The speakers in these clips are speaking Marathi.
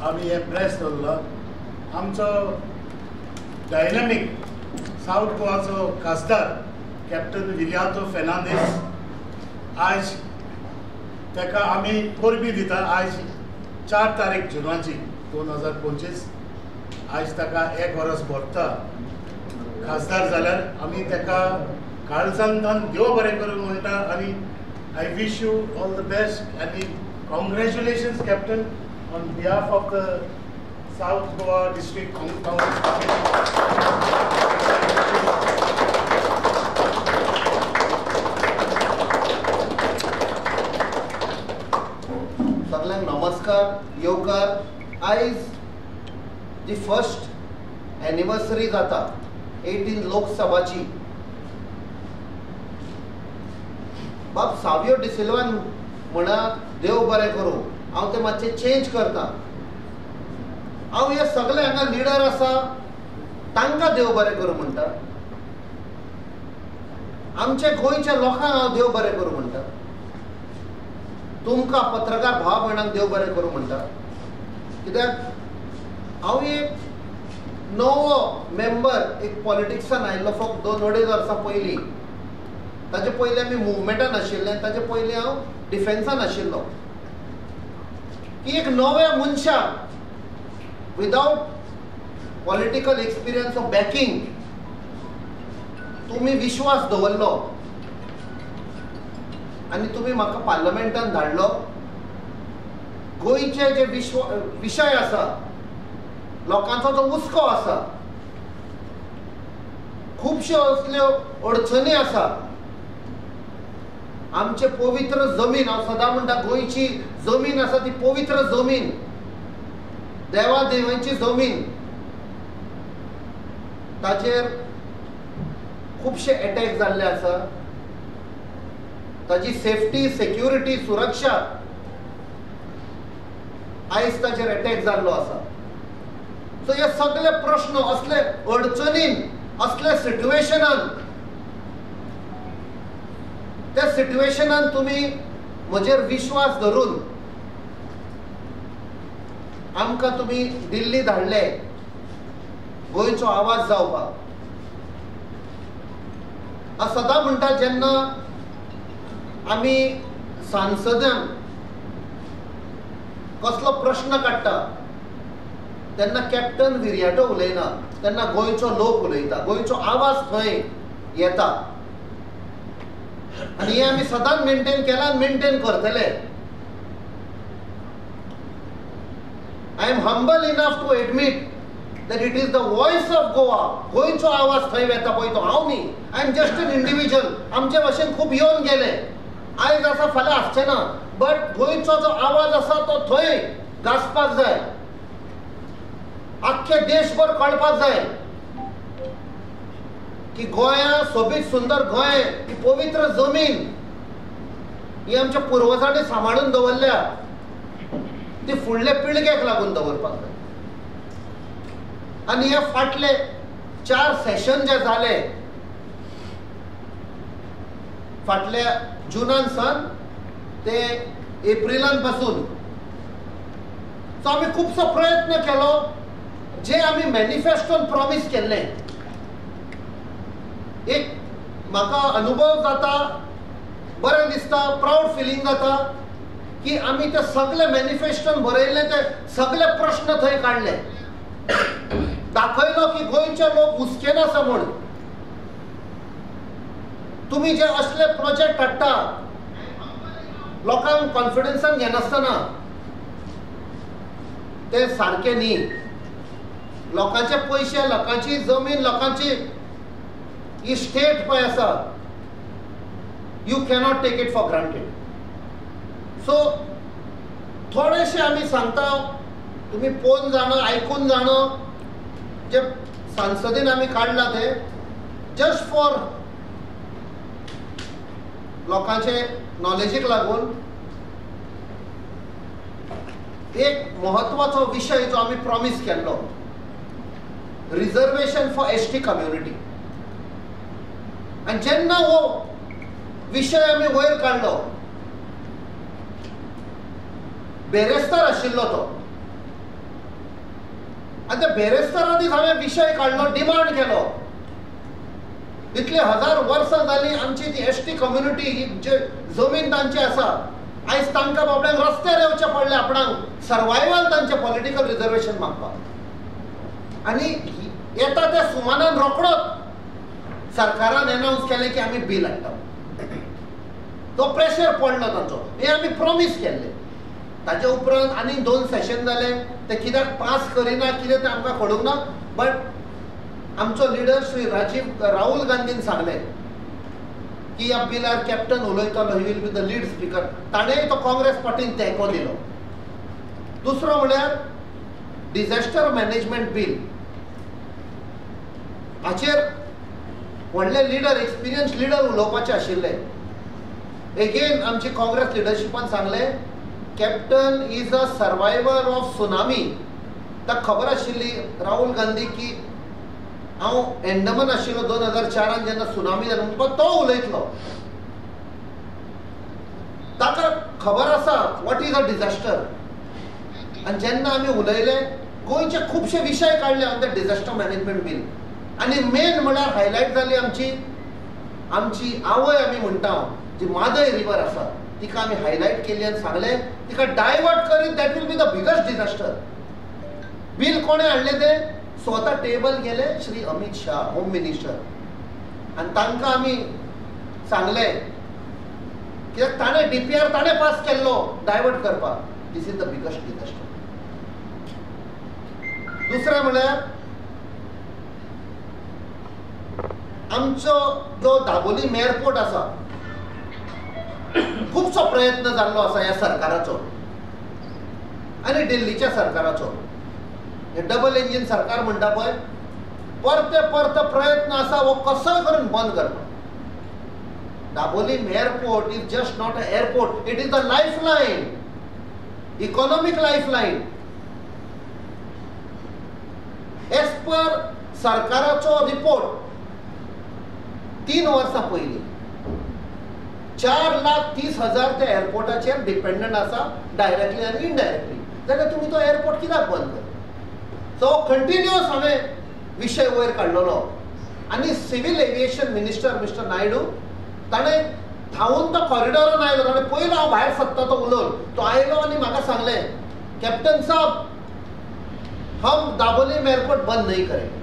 आम्ही हे प्रेस दवरलो आमचो डायनामीक साउथ गोवाचो खासदार कॅप्टन विलियातो फेर्नांदीस आज ताका आमी परबी दिता आज 4 तारीख जुनाची 2025 आज ताका 1 वर्स भरता खासदार जाल्यार आमी ताका काळजांतल्यान देव बरें करूं म्हणटा आनी I wish you all the best आनी congratulations captain on behalf of the south Goa district Congress सगळ्यांक नमस्कार येवकार। आयज जी फर्स्ट एनिवर्सरी जाता 18 लोकसभाची बाब सावियो डिसिल्वान म्हणा देव बरें करूं हांव ते मातशें चेंज करता। हांव हे सगळे हांगा लिडर आसा तांकां देव बरें करूं म्हणटा, आमच्या गोंयच्या लोकांक हांव देव बरें करूं म्हणटा, तुमकां पत्रकार भाव भयणांक देव बरें करूं म्हणटा। कित्याक हांव एक नवो मेंबर एक पॉलिटिक्सान आयिल्लो फक्त 2-2.5 वर्सां पयलीं। ताचे पयलीं आमी मुवमेंटान आशिल्ले, ताचे पयलीं हांव डिफेन्सान आशिल्लो। की एक नव्या मनशाक without political experience of backing तुमी विश्वास दवरलो आनी तुमी म्हाका पार्लमेंटान धाडलो। गोंयचे जे विशय आसा, लोकांचो जो हुस्को आसा, खुबश्यो असल्यो अडचणी आसा, आमचे पवित्र जमीन हांव सदां म्हणटा गोंयची जमीन आसा ती पवित्र जमीन, देवा देवांची जमीन, ताचेर खुबशे अटॅक जाल्ले आसा। ताची सेफ्टी सेक्युरिटी सुरक्षा आयज ताचेर अटॅक जाल्लो आसा। सो हे सगळे प्रश्न असले अडचणीन असले सिट्युएशनान त्या सिट्युएशनान तुमी म्हजेर विश्वास धरून आमकां तुमी दिल्ली धाडले गोंयचो आवाज जावपाक। हांव सदां म्हणटा जेन्ना आमी सांसदान कसलो प्रश्न काडटा तेन्ना कॅप्टन विर्याटो उलयना, तेन्ना गोंयचो लोक उलयता, गोंयचो आवाज थंय येता आनी हे आमी सदांच मेंटेन केला आनी मेंटेन करतले। I am humble enough to admit that it is the voice of Goa. गोंयचो आवाज थंय येता पळय तो हांव न्ही, I am just an individual. आमचे भशेन खूब येवन गेले, आयज आसा फाल्यां आसचे ना, बट गोंयचो जो आवाज आसा तो थंय गाजपाक जाय, आख्खे देशभर कळपाक जाय की गोंया सोबीत सुंदर गोंय ही पवित्र जमीन ही आमच्या पुर्वजांनी सांबाळून दवरल्या, ती फुडले पिळगेक लागून दवरपाक जाय। आनी हे फाटले 4 सेशन जे जाले फाटल्या जुनान सान ते एप्रिलान पासून, सो आमी खुबसो प्रयत्न केलो जे आमी मॅनिफेस्टोन प्रॉमिस केल्ले। एक म्हाका अनुभव जाता, बरें दिसता, प्राऊड फिलिंग जाता की आमी ते सगळे मॅनिफेस्टोन बरयले, ते सगळे प्रश्न थंय काडले, दाखयलो की गोंयचे लोक हुस्केन आसा म्हूण। तुमी जे असले प्रोजेक्ट हाडटा लोकांक कॉन्फिडन्सान घेनासतना ते सारखे न्ही। लोकांचे पयशे, लोकांची जमीन, लोकांची ही स्टेट पळय आसा, you cannot take it for granted. So थोडेशे आमी सांगता, तुमी पळोवन जाणा आयकून जाणा, जे सांसदेन आमी काडला ते जस्ट फॉर लोकांचे नॉलेजीक लागून। एक महत्वाचो विषय जो आमी प्रॉमिस केल्लो, रिजर्वेशन फॉर एसटी कम्युनिटी। आनी जेन्ना हो विषय आमी वयर काडलो, बेरेस्तार आशिल्लो तो, आनी त्या बेरेस्तारांनीच हांवें विशय काडलो, डिमांड केलो. इतले 1000 वर्सां जालीं आमची ती एसटी कम्युनिटी, जे जमीन तांची आसा, आयज तांकां बाबड्यांक रस्त्यार येवचें पडलें आपणाक सर्वायवल तांचें पॉलिटिकल रिजर्वेशन मागपाक. आनी येता त्या सुमानान रोखडोच सरकारान अनावन्स केलें की आमी बील हाडटा. तो प्रेशर पडलो तांचो, हे आमी प्रॉमिस केल्ले. ताचे उपरांत आनी 2 सेशन जाले, ते कित्याक पास करिना कितें तें आमकां कळूंक ना. बट आमचो लिडर श्री राहुल गांधीन सांगलें की ह्या बिलार कॅप्टन उलयतलो, he will be the lead speaker. ताणेंय तो काँग्रेस पार्टीन तेंको दिलो. दुसरो म्हळ्यार डिझास्टर मॅनेजमेंट बील. हाचेर व्हडले लिडर, एक्सपिरियन्स लिडर उलोवपाचे आशिल्ले. एगेन आमची काँग्रेस लिडरशिपान सांगलें captain is a survivor of tsunami. ताका खबर आशिल्ली राहुल गांधी की हांव एंडमन आशिल्लो 2004 जेन्ना सुनामी जाली, म्हणून तो उलयतलो. ताका खबर आसा वॉट इज अ डिझास्टर. आनी जेन्ना आमी उलयले, गोंयचे खुबशे विशय काडले on the disaster management bill. आनी मेन म्हळ्यार हायलायट जाली आमची आवय आमी म्हणटा जी मादय रिवर आसा, तिका आमी हायलायट केली आनी सांगलें तिका डायवर्ट करीत that will be the biggest disaster. Bill कोणें हाडलें तें स्वता टेबल गेले श्री अमित शाह, होम मिनिस्टर. आनी तांकां आमी सांगलें कित्याक ताणें DPR ताणें पास केल्लो डायवर्ट करपाक. This is the biggest disaster. दुसरें म्हळ्यार आमचो जो दाबोली एअरपोर्ट आसा, खुबसो प्रयत्न जाल्लो आसा ह्या सरकाराचो आनी दिल्लीच्या सरकाराचो. हे डबल इंजिन सरकार म्हणटा पळय, परते प्रयत्न आसा वो कसोय करून बंद करपाक. Dabolim airport is just not a airport, it is the lifeline, economic lifeline. As per सरकाराचो रिपोर्ट 3 वर्सां पयलीं 4,30,000 त्या एअरपोर्टाचेर डिपेंडंट आसा डायरेक्टली आनी इनडायरेक्टली. जाल्यार तुमी तो एअरपोर्ट कित्याक बंद करता? सो कंटिन्युअस हांवें विशय वयर काडलेलो. आनी civil aviation minister mister Naidu ताणें धांवून तो कॉरिडॉरान आयलो. ताणें पयलो हांव भायर सरता तो उलोवन, तो आयलो आनी म्हाका सांगलें कॅप्टन साहब हम दाबोली एअरपोर्ट बंद नहीं करेंगे.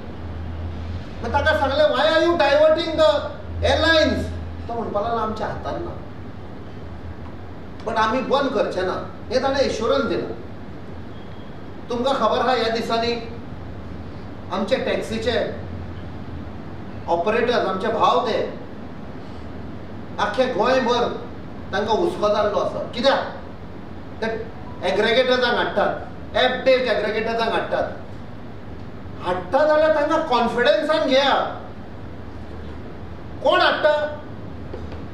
मागीर ताका सांगलें why are you diverting the airlines. तो म्हणपा लागलो आमच्या हातान ना, बट आमी बंद करचे ना, हे ताणें एश्युरन्स दिलो. तुमकां खबर आहा ह्या दिसांनी आमचे टॅक्सीचे ऑपरेटर्स, आमचे भाव ते आख्खे गोंयभर तांकां हुस्को जाल्लो आसा. कित्याक ते एग्रेगेटर्सांक हाडटात, एप बेस्ड एग्रेगेटर्सांक हाडटा जाल्यार तांकां कॉन्फिडन्सान घेया. कोण हाडटा?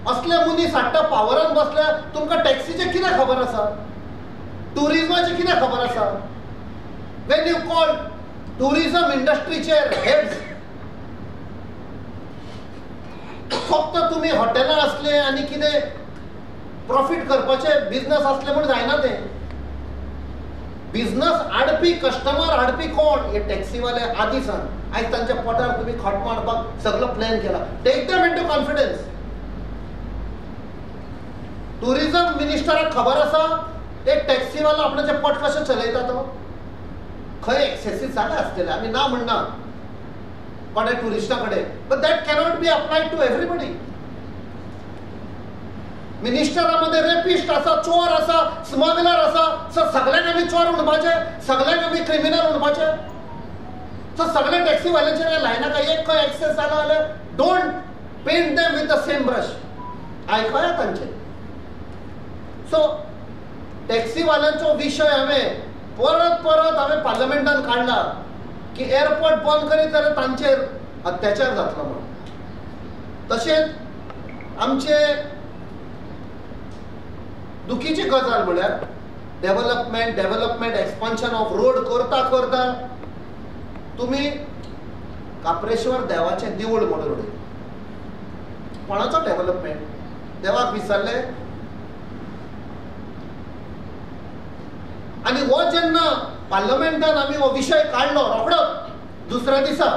असले मनीस हाडटा पावरान बसल्या. तुमकां टॅक्सीचे कितें खबर आसा? टुरिजमाचे कितें खबर आसा? वेन यू कॉल टुरिजम इंडस्ट्रीचे हेड्स, फक्त तुम्ही हॉटेलां असले आनी कितें प्रॉफिट करपाचे बिझनस असले म्हूण जायना. ते बिझनस हाडपी, कस्टमर हाडपी कोण? हे टॅक्सीवाले आदी सान. आयज तांच्या पोटार तुम्ही खट मारपाक सगळो प्लॅन केला. Take them into confidence. Tourism मिनिस्टराक खबर आसा एक टॅक्सीवालो आपणाचे पट कशें चलयता तो? खंय एक्सेसीस जाले आसतले, आमी ना म्हणना कोणे टुरिस्टा कडेन, but that cannot be applied to everybody. मिनिस्टरामध्ये रेपिस्ट आसा, चोर आसा, स्मगलर आसा. सो सगळ्यांक आमी चोर म्हणपाचे, सगळ्यांक आमी क्रिमिनल म्हणपाचे? सो सगळे टॅक्सीवाल्यांचे लायनाक एक खंय एक्सेस जाला जाल्यार don't paint them with the same brush. आयकया तांचे. सो टॅक्सीवाल्यांचो विशय हांवें परत हांवें पार्लमेंटान काडला की एअरपोर्ट बंद करीत जाल्यार तांचेर अत्याचार जातलो म्हणून. तशेंच आमचे दुखीची गजाल म्हळ्यार डेव्हलपमेंट एक्सपान्शन ऑफ रोड करता तुम्ही काप्रेश्वर देवाचें देवूळ म्हणून उडयता. कोणाचो डेव्हलपमेंट? देवाक विसरले. आनी हो जेन्ना पार्लमेंटान आमी हो विशय काढलो रोखडो दुसऱ्या दिसा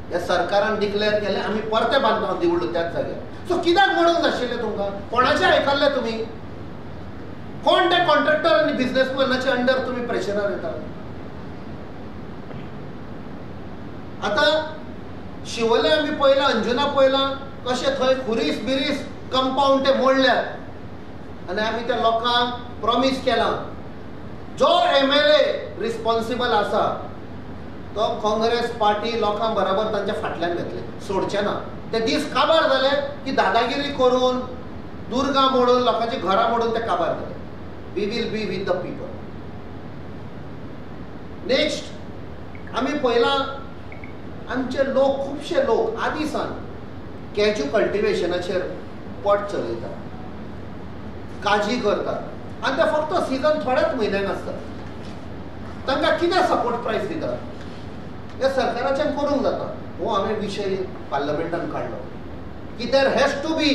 ह्या सरकारान डिक्लेअर केले आमी परते बांदता देवूळ त्याच जाग्यार. सो कित्याक म्हणूंक नाशिल्लें तुमकां? कोणाचें आयकल्लें तुमी? कोण ते कॉन्ट्रॅक्टर आनी बिझनेसमॅनाच्या अंडर तुमी प्रेशरार येता? आतां शिवोले आमी पळयलां, अंजुना पळयलां कशें थंय खुरीस बिरीस कंपाऊंड ते मोडल्यात आनी आमी त्या लोकांक प्रॉमिस केलां जो MLA रिस्पॉन्सिबल आसा तो काँग्रेस पार्टी लोकां बरोबर तांच्या फाटल्यान घेतले, सोडचे ना. ते दीस काबार जाले की दादागिरी करून दुर्गा मोडून लोकांची घरां मोडून ते काबार जाले. We will be with the people. Next आमी पळयलां आमचे लोक, खुबशे लोक आदीं सावन कॅज्यू कल्टिवेशनाचेर पोट चलयतात, काजी करतात आनी ते फक्त सिजन थोड्याच म्हयन्याक आसता. तांकां कितें सपोर्ट प्रायस दितात? हे सरकाराच्यान करूंक जाता. हो हांवें विशय पार्लमेंटान काडलो की देर हॅज टू बी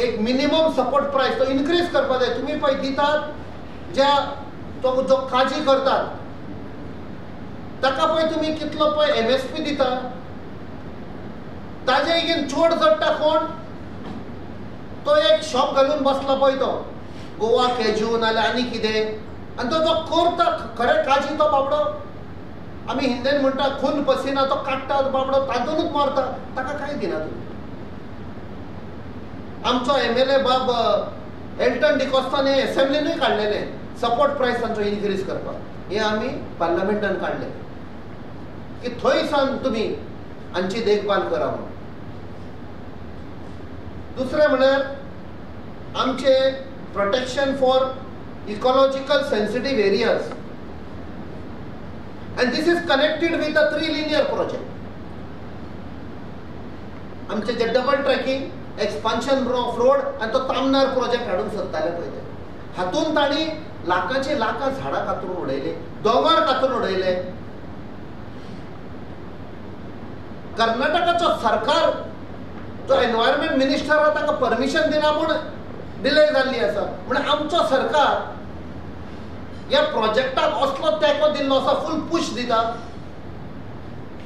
एक मिनिमम सपोर्ट प्रायस तो इन्क्रीज करपाक जाय. तुमी पळय दितात ज्या तो जो काजी करतात ताका पळय तुमी कितलो पळय MSP दिता, ताजे इगेन चोड जोडटा कोण? तो एक शॉप घालून बसला पळय तो गोवा कॅज्यू नाल्यार आनी कितें, आनी तो जो करता खरें काजी तो बाबडो आमी हिंदीन म्हणटा खून पसिना तो काडटा बाबडो तातूंतच मरता, ताका कांय दिना तुमी. आमचो MLA बाब एल्टन डिकॉस्टान हे एसेंब्लीनूय काडलेलें सपोर्ट प्रायस तांचो इन्क्रीज करपाक. हे आमी पार्लमेंटान काडलें की थंय सावन तुमी हांची देखभाल करा म्हणून. दुसरें म्हळ्यार आमचे protection for ecological sensitive areas and this is connected with the 3 linear project. आमचे जे double tracking expansion of road आणि तो तामनार प्रोजेक्ट हाडूंक सोदताले पळय ते, हातून तांणी लाखाचे लाखां झाडां कातरून उडयले, दोंगर कातरून उडयले. कर्नाटकाचो सरकार जो एनवायरमेंट मिनिस्टर आसा ताका परमिशन दिना पूण डिले जाल्ली आसा. म्हणजे आमचो सरकार ह्या प्रोजेक्टाक असलो तेंको दिल्लो आसा, फूल पुश दिता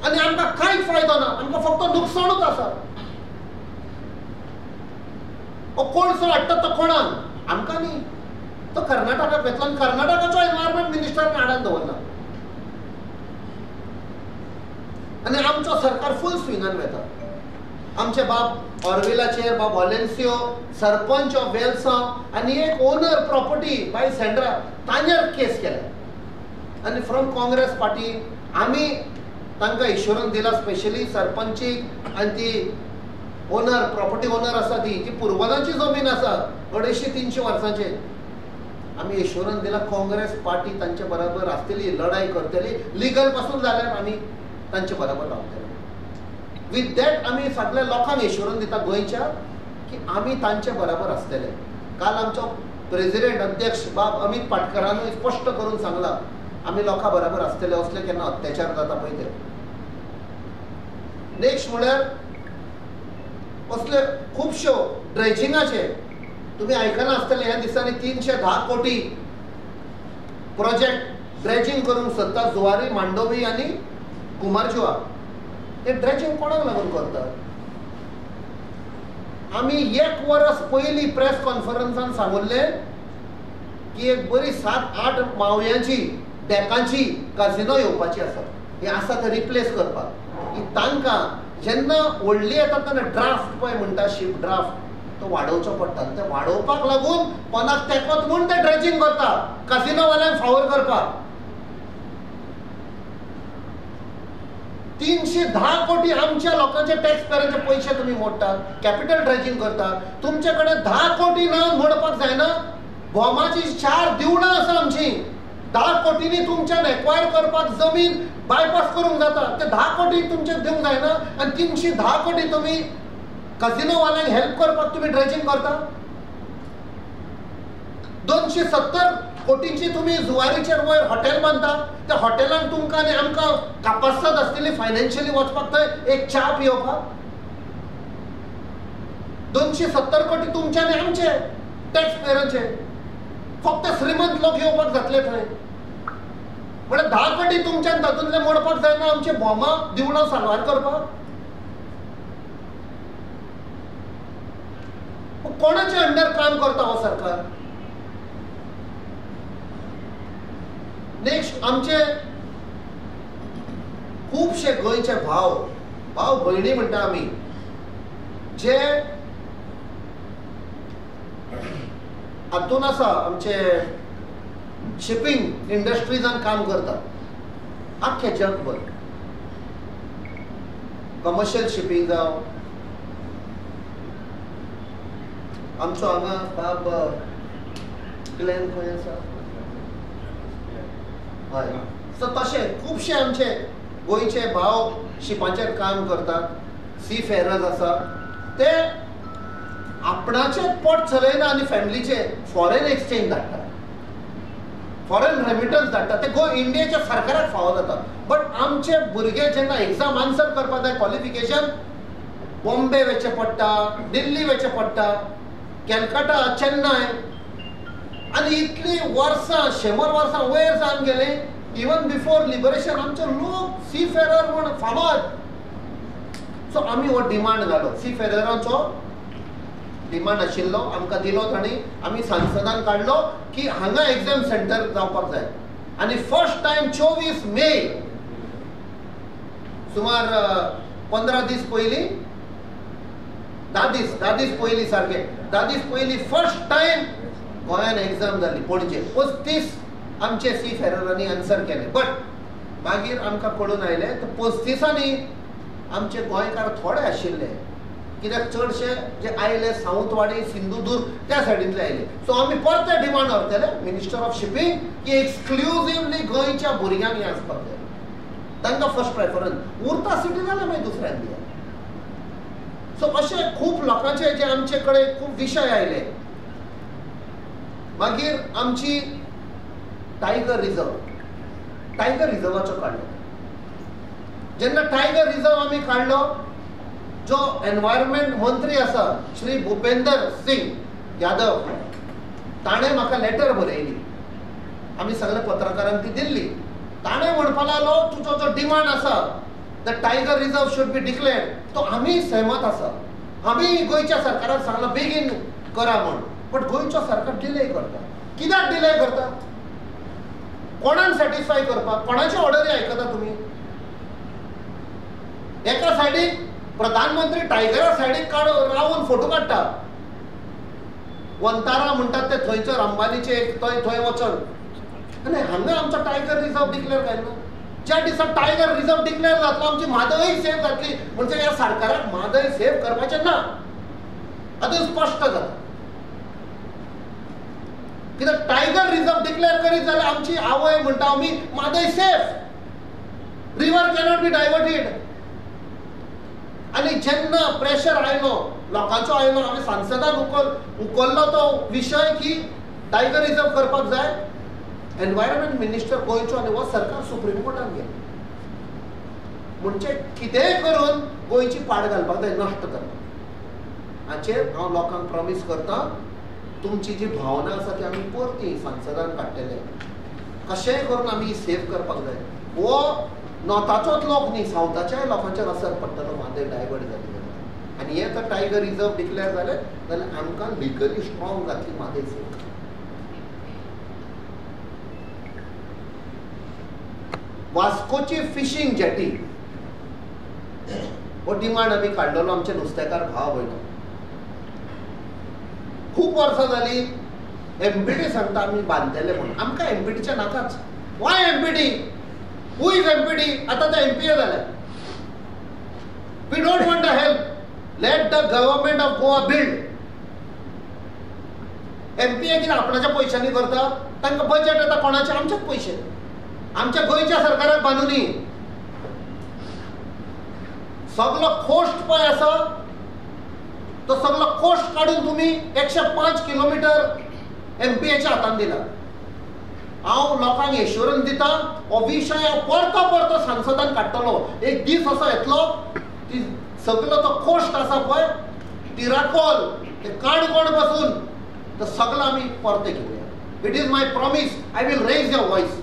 आनी आमकां कांयच फायदो ना, आमकां फक्त नुकसाणूच आसा. कोण हाडटा तो कोणाक? आमकां न्ही, तो कर्नाटकाक घेतलो आनी कर्नाटकाचो एनवायरमेंट मिनिस्टरान हाडान दवरला आनी आमचो सरकार फूल स्विंगान वेता. आमचे बाब ऑर्विलाचेर बाब ऑलेन्सियो सरपंच ऑफ वेल्सा आनी एक ओनर प्रॉपर्टी बाय सेंड्रा तांचेर केस केल्या आनी फ्रॉम काँग्रेस पार्टी आमी तांकां इश्योरन्स दिला, स्पेशली सरपंचीक आनी ती ओनर प्रॉपर्टी ओनर आसा ती पुर्वजांची जमीन आसा 250-300 वर्सांचे. आमी इश्योरन्स दिला काँग्रेस पार्टी तांचे बरोबर आसतली, लढाई करतली, लिगल पासून जाल्यार आमी तांचे बरोबर रावतले. विथ दॅट आमी सगळ्या लोकांक इश्योरन्स दिता गोंयच्या की आमी तांचे बरोबर आसतले. काल आमचो प्रेसिडेंट अध्यक्ष बाब अमित पाटकरानूय स्पश्ट करून सांगला आमी लोकां बरोबर आसतले, असले केन्ना अत्याचार जाता पळय ते. नेक्स्ट म्हळ्यार असले खुबश्यो ड्रेजिंगाचे तुमी आयकलां आसतले ह्या दिसांनी 310 कोटी प्रोजेक्ट ड्रेजिंग करूंक सोदता जुवारी, मांडोवी आनी कुमारजुआ. हे ड्रेजिंग कोणाक लागून करतात? आमी 1 वर्स पयलीं प्रेस कॉन्फरन्सान सांगुल्लें की एक बरी 7-8 मावयांची डेकांची काजिनो येवपाची आसा. हे आसा ते रिप्लेस करपाक की तांकां जेन्ना व्हडली येता तेन्ना ड्राफ्ट पळय म्हणटा शीप ड्राफ्ट तो वाडोवचो पडटा. ते वाडोवपाक लागून कोणाक तेकोच म्हूण ते ड्रेजिंग करता काजिनोवाल्यांक फावोर करपाक. 310 कोटी आमच्या लोकांचे टॅक्स पेयरांचे पयशे तुमी मोडटात, कॅपिटल ड्रेजिंग करतात. तुमचे कडेन 10 कोटी ना मोडपाक जायना? भोमाची 4 देवळां आसा आमची, 10 कोटींनी तुमच्यान एक्वायर करपाक जमीन बायपास करूंक जाता. ते 10 कोटी तुमचे दिवंक जायना आनी 310 कोटी तुमी काजिनोवाल्यांक हेल्प करपाक तुमी ड्रेजिंग करता. 270 कोटींची तुमी जुवारीचेर वयर हॉटेल बांदता. त्या हॉटेलान तुमकां आनी आमकां कापासत आसतली फायनान्शियली वचपाक थंय एक च्या पिवपाक. 270 कोटी तुमचे आनी आमचे टॅक्स पेयरांचे. फक्त श्रीमंत लोक येवपाक जातले थंय. म्हणजे 10 कोटी तुमच्यान तातूंतले मोडपाक जायना आमचे बोमा दिवडां साल्वार करपाक. कोणाचे अंडर काम करता हो सरकार? नेक्स्ट आमचे खूबशे गोंयचे भाव भयणी म्हणटा आमी, जे हातून आसा आमचे शिपिंग इंडस्ट्रीजान काम करतात आख्खे जगभर. कमर्शियल शिपिंग जावं, आमचो हांगा बाब क्लेन खंय आसा हय. सो तशे खुबशे आमचे गोंयचे भाव शिपांचेर काम करतात. सी फेरर्स आसा ते आपणाचे पोट चलयना आनी फॅमिलीचे फॉरेन एक्सचेंज धाडटा, फॉरेन रेमिटन्स धाडटा. ते इंडियेच्या सरकाराक फावो जाता. बट आमचे भुरगे जेन्ना एग्जाम आन्सर करपाक जाय क्वॉलिफिकेशन, बॉम्बे वयचें पडटा, दिल्ली वयचें पडटा, कॅलकटा, चेन्नय, आनी इतली वर्सां 100 वर्सां वयर जावन गेले. इवन बिफोर लिबरेशन आमचे लोक सी फेरर म्हूण फामाद. सो आमी हो डिमांड घालो. सी फेररांचो डिमांड आशिल्लो, आमकां दिलो तांणी. आमी सांसदान काडलो की हांगा एग्जाम सेंटर जावपाक जाय. आनी फर्स्ट टायम 24 मे सुमार 15 दीस पयलीं, 10 दीस पयलीं सारके 10 दीस पयलीं फर्स्ट टायम गोंयान एग्जाम जाली पणजे. 35 आमचे सी फेररांनी आन्सर केले. बट मागीर आमकां कळून आयलें तर 35 आमचे गोंयकार थोडे आशिल्ले, कित्याक चडशे जे आयले सावंतवाडी, सिंधुदूर्ग त्या सायडींतले आयले. सो आमी परते डिमांड व्हरतले मिनिस्टर ऑफ शिपिंग की एक्सक्लुझिव्हली गोंयच्या भुरग्यांक हें आसपाक जाय, तांकां फर्स्ट प्रेफरन्स. उरता सिटी जाल्यार मागीर दुसऱ्यांक दिया. सो अशे खूब लोकांचे जे आमचे कडेन खूब विशय आयले. मागीर आमची टायगर रिझर्वाचो काडलो. जेन्ना टायगर रिझर्व आमी काडलो, जो एनवायरमेंट मंत्री आसा श्री भुपेंदर सिंग यादव, ताणें म्हाका लेटर बरयली. आमी सगळे पत्रकारांक ती दिल्ली. ताणें म्हणपा लागलो तुजो जो डिमांड आसा the tiger reserve should be declared, तो आमी सहमत आसा. आमी गोंयच्या सरकाराक सांगलां बेगीन करा म्हूण. बट गोंयचो सरकार डिले करता. कित्याक डिले करता? कोणाक सॅटिस्फाय करपाक? कोणाची ऑर्डरी आयकता तुमी? एका सायडीक प्रधानमंत्री टायगरा सायडीक रावून फोटो काडटा. वंतारा म्हणटात ते थंयसर अंबानीचे थंय वचून, आनी हांगा आमचो टायगर रिझर्व डिक्लेअर जायना. ज्या दिसा टायगर रिझर्व डिक्लेअर जातलो आमची म्हादय सेफ जातली. म्हणजे ह्या सरकाराक म्हादय सेफ करपाचें ना, हातून स्पश्ट जाता. कित्याक टायगर रिझर्व डिक्लेअर करीत जाल्यार आमची आवय म्हणटा आमी Mhadei safe, river cannot be diverted. आनी जेन्ना प्रेशर आयलो लोकांचो आयलो, आमी सांसदान उखल्लो तो विशय की टायगर रिझर्व करपाक जाय. एनवायरमेंट मिनिस्टर गोंयचो आनी हो सरकार सुप्रीम कोर्टान गेलो. म्हणजे कितेंय करून गोंयची पाड घालपाक जाय, नश्ट करपाक. हाचेर हांव लोकांक प्रॉमिस करता, तुमची जी भावना आसा ती आमी परती सांसदान काडटले. कशेंय करून आमी सेव करपाक जाय. हो नॉर्थाचोच लोक न्ही, सावथाच्याय लोकांचेर असर पडटलो म्हादय डायवर्ट जाली जाल्यार. आनी हे जर टायगर रिझर्व डिक्लेअर जाले जाल्यार आमकां लिगली स्ट्रॉंग जातली म्हादय सेव. वास्कोची फिशिंग जेटी हो डिमांड आमी काडलेलो आमचे नुस्तेकार भाव भयण. खूब वर्सां जाली एमपीटी सांगता आमी बांदतले म्हणून. आमकां एमपीटीचे नाकाच. Why MPT? Who is MPT? आतां ते एमपीए जाल्यात. We don't want the help. Let the government of Goa build. MPA कितें आपणाच्या पयशांनी करता? तांकां बजेट येता कोणाचे? आमचेच पयशे. आमच्या गोंयच्या सरकाराक बांदुनी. सगळो कोस्ट पळय आसा तो सगळो कोस्ट काडून तुमी 105 किलोमीटर एमपीएच्या हातान दिला. हांव लोकांक एश्युरन्स दिता, हो विशय हांव परतो सांसदान काडटलो. एक दीस असो येतलो की सगळो तो कोस्ट आसा पळय, तिराकोल ते काणकोण पासून तो सगळो आमी परते घेवया. It is my promise. I will raise your voice.